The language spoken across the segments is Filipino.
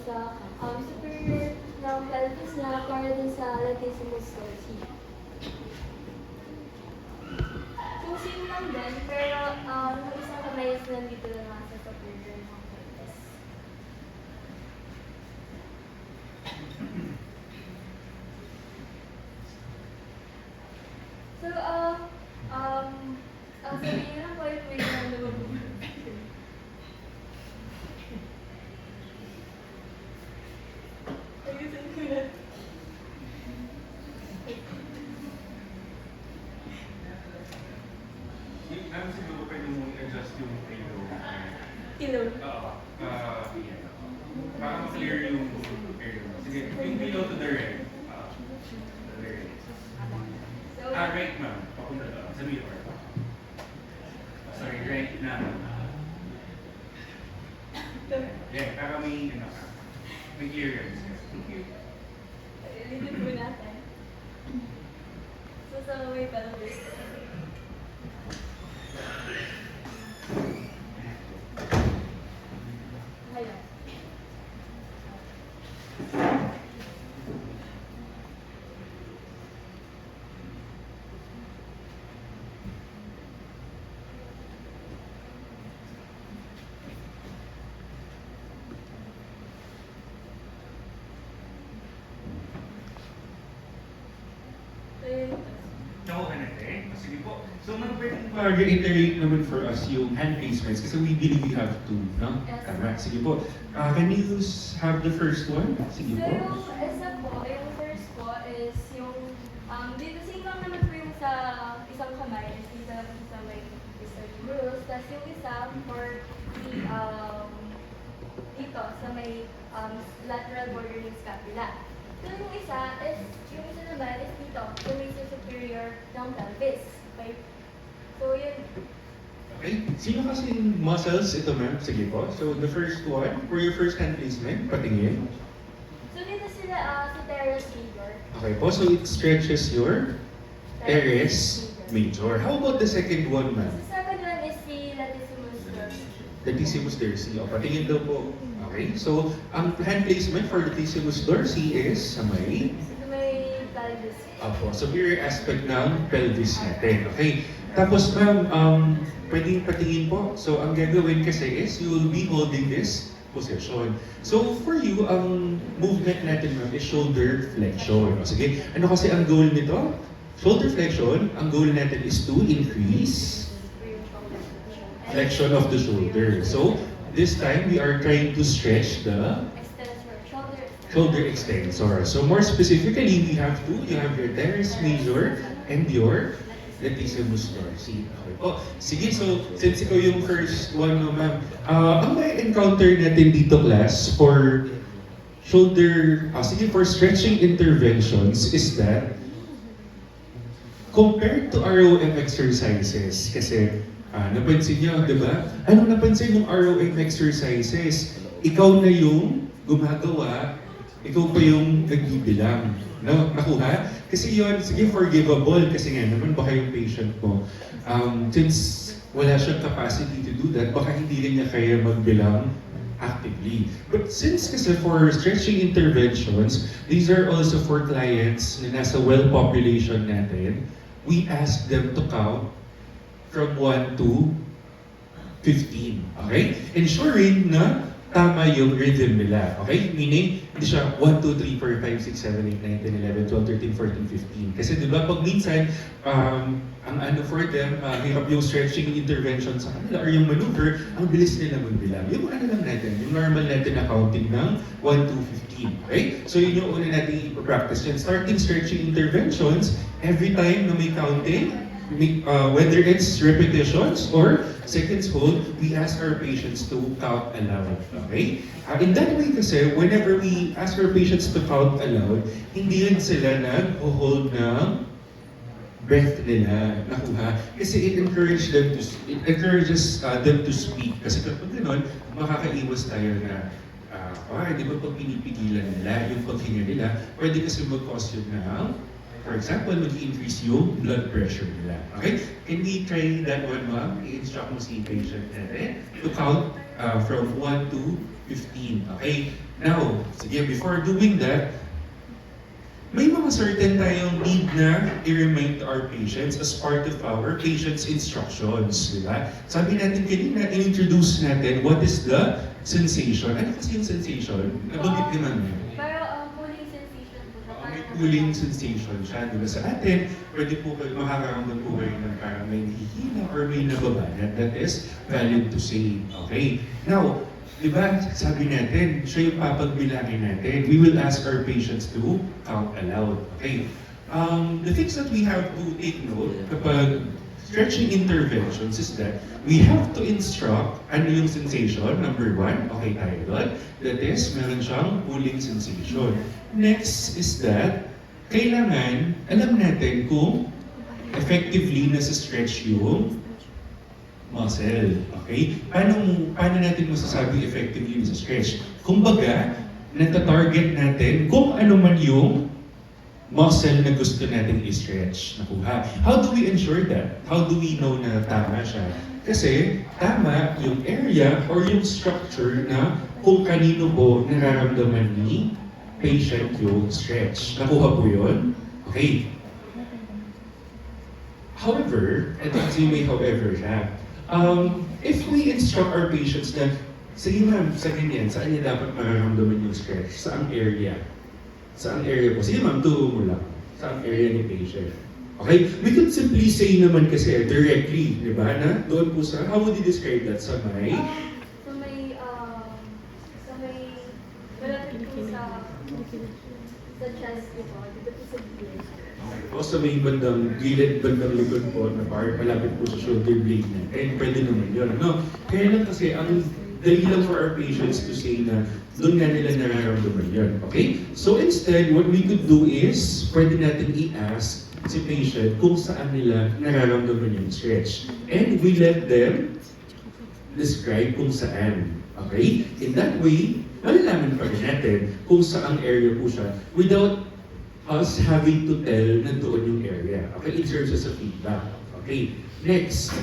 sa superior ng pelvis niya para din sa latissimus dorsi. So, same lang din, pero yung isang kamay is nandito na nga sa superior ng pelvis. So, sabihin lang po yung way na lumabog. Ayusin ko na. Siguro pwede mong adjust yung pillow. Pillow? Oo. Para ma-clear yung area mo. Sige, yung pillow to the right. To the right. So, Right ma'am. Papunta doon. Sa mirror. Sorry, right na. Yeah, para may ano ka. May clearance. ulitin po natin. So, sa may pelvis. Ayan. Okay na eh. Sige po. So, pwede reiterate naman for us yung hand placements kasi we believe we have to, no? Yes. Tama. Sige po. Can you have the first one? Sige So, po. yung isa po, yung first po is yung, dito same lang naman po yung sa isang kamay, is dito sa may isolimus, tapos yung isa for the, dito sa may lateral bordering scapula. So, yung isa naman is dito, sa may superior ng pelvis. Okay? So, yun. Okay. Sino kasi yung muscles ito, ma'am? Sige po. So, the first one, for your first hand placement, patingin. So, dito sila sa teres major. Okay po. So, it stretches your teres major. How about the second one, ma'am? Sa second one is si latissimus dorsi. Latissimus dorsi. O, patingin daw po. Okay. So, ang hand placement for latissimus dorsi is sa may Sa may pelvis. Apo, superior aspect ng pelvis natin. Okay. Tapos ma'am, pwedeng patingin po. So ang gagawin kasi is you will be holding this position. So for you, ang movement natin ma'am is shoulder flexion. O sige, ano kasi ang goal nito? Shoulder flexion, ang goal natin is to increase flexion of the shoulder. So this time we are trying to stretch the Extensor, shoulder extensor. shoulder extensor. So more specifically, you have your teres major and your latissimus dorsi. Okay po. Sige, so since ikaw yung first one, no, ma'am, ang may encounter natin dito class for shoulder, for stretching interventions is that compared to ROM exercises, kasi napansin nyo, di ba? Ano napansin ng ROM exercises? Ikaw na yung gumagawa, ikaw pa yung nagbibilang. No? Nakuha? Kasi yun, sige, forgivable. Kasi nga naman, baka yung patient mo, since wala siyang capacity to do that, baka hindi rin niya kaya magbilang actively. But since kasi for stretching interventions, these are also for clients na nasa well population natin, we ask them to count from 1 to 15. Okay? Ensuring na tama yung rhythm nila. Okay? Meaning, hindi siya 1, 2, 3, 4, 5, 6, 7, 8, 9, 10, 11, 12, 13, 14, 15. Kasi di ba pag minsan, ang ano for them, hirap yung stretching intervention sa kanila or yung maneuver, ang bilis nila magbilang. Yung ano lang natin, yung normal natin na counting ng 1 to 15. Okay? So yun yung una natin ipapractice yan. Starting stretching interventions, every time na may counting, whether it's repetitions or seconds hold, we ask our patients to count aloud. Okay? In that way kasi, whenever we ask our patients to count aloud, hindi rin sila nag-hold ng breath nila, nakuha. Kasi it encourages them to speak. Kasi kapag gano'n, makakaiwas tayo na di ba pag pinipigilan nila yung paghinga nila, pwede kasi mag-cause yun ng For example, mag-increase yung blood pressure nila. Okay? Can we try that one, ma'am? I-instruct mo si patient natin to count from 1 to 15. Okay? Now, sige, before doing that, may mga certain tayong need na i-remind our patients as part of our patient's instructions, di ba? Sabi natin kanina, i-introduce natin what is the sensation. Ano kasi yung sensation? Nabanggit ni ma'am yan. Pero cooling sensation po siya. May cooling sensation siya. Di ba sa atin, pwede po kayo makakaramdam po kayo ng parang may nahihina or may nababanat. That is valid to say. Okay? Now, di ba, sabi natin, siya yung papagbilangin natin. We will ask our patients to count aloud. Okay? The things that we have to take note kapag stretching interventions is that we have to instruct ano yung sensation. Number 1, okay tayo doon. That is, meron siyang cooling sensation. Next is that, kailangan alam natin kung effectively nasa-stretch yung muscle. Okay? Paano natin masasabi effectively sa stretch? Kumbaga, nata-target natin kung ano man yung muscle na gusto natin i-stretch, nakuha. How do we ensure that? How do we know na tama siya? Kasi tama yung area or yung structure na kung kanino po nararamdaman ni patient yung stretch. Nakuha po yun? Okay. However, ito kasi may however siya. If we instruct our patients na, sige ma'am, sa ganyan, saan niya dapat mararamdaman yung stretch? Saang area? Saang area po? Sige ma'am, turo mo lang. Saang area ni patient? Okay? We could simply say naman kasi directly, di ba, na doon po sa, how would you describe that? Sa may? Sa may, malapit po sa chest po, dito po sa gilid. O sa may bandang gilid, bandang likod po, na part, malapit po sa shoulder blade na. And pwede naman yun. No? Kaya lang kasi, ang dali lang for our patients to say na doon nga nila nararamdaman yun. Okay? So instead, what we could do is, pwede natin i-ask si patient kung saan nila nararamdaman yung stretch. And we let them describe kung saan. Okay? In that way, malalaman pa rin natin kung saang area po siya without us having to tell na doon yung area. Okay? It serves as a feedback. Okay? Next.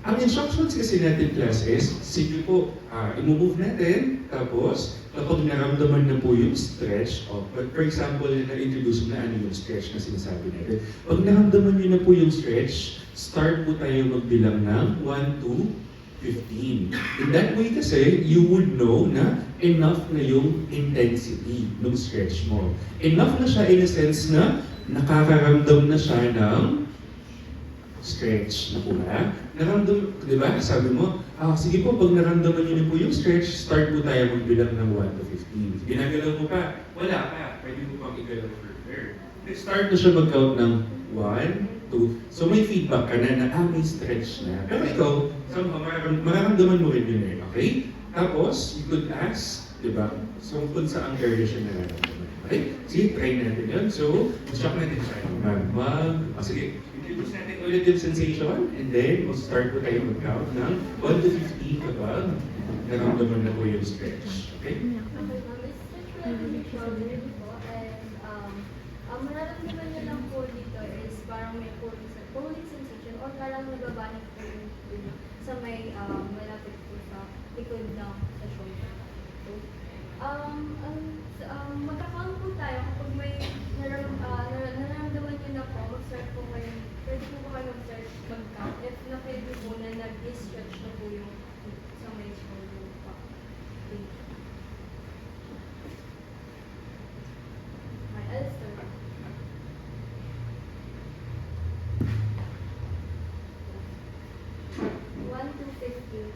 Ang instructions kasi natin class is, sige po, i-move natin, tapos kapag naramdaman na po yung stretch, for example, na-introduce na ano yung stretch na sinasabi natin. Pag naramdaman nyo na po yung stretch, start po tayo magbilang ng 1 to 15. In that way kasi, you would know na enough na yung intensity ng stretch mo. Enough na siya in a sense na nakakaramdam na siya ng stretch na po na. Naramdam, di ba? Sabi mo, sige po, pag naramdaman niyo na po yung stretch, start po tayo magbilang ng 1 to 15. Ginagalaw mo pa, wala pa. Pwede mo pang igalaw further. Start na siya mag-count ng 1, 2. So may feedback ka na may stretch na. Pero ikaw, somehow, mararamdaman mo rin yun eh. Okay? Tapos, you could ask, di ba? So kung saan area siya nararamdaman. Okay? Sige, try natin yun. So, instruct natin siya. Sige, introduce natin ulit yung sensation, and then we'll start po tayo mag-count ng 1 to 15 kapag naramdaman na po yung stretch. Okay? Okay, ma'am. Stretch po natin yung shoulder po, and ang mararamdaman niyo lang po dito is parang may pulling sensation or parang nababanat po yung sa may malapit po sa likod ng sa shoulder. So, magka-count po tayo kapag may nararamdaman niyo na po, mag-start po kayo, pwede po kayo mag-count if na-pwede po na nag-stretch na po yung sa may shoulder po. Okay. I'll start. One to 15.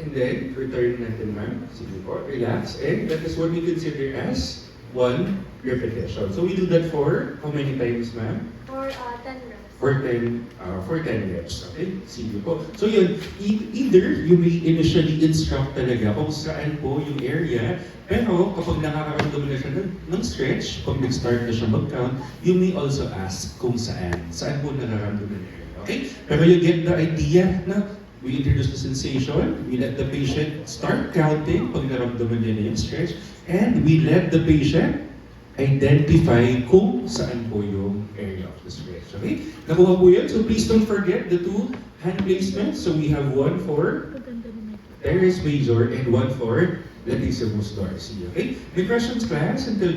And then, return natin ma'am. Sige po, relax. And that is what we consider as 1 repetition. So we do that for how many times ma'am? For 10 reps. For for 10 reps. Okay? Sige po. So yun, either you may initially instruct talaga kung saan po yung area, pero kapag nakakaramdam na siya ng stretch, pag nag-start na siya mag-count, you may also ask kung saan po nakaramdaman ng area. Okay? Pero you get the idea na we introduce the sensation, we let the patient start counting pag naramdaman niya na yung stretch, and we let the patient identify kung saan po yung area of the stretch. Okay? Nakuha po yun. So please don't forget the two hand placements. So we have one for teres major and one for latissimus dorsi. Okay? May questions, class? Until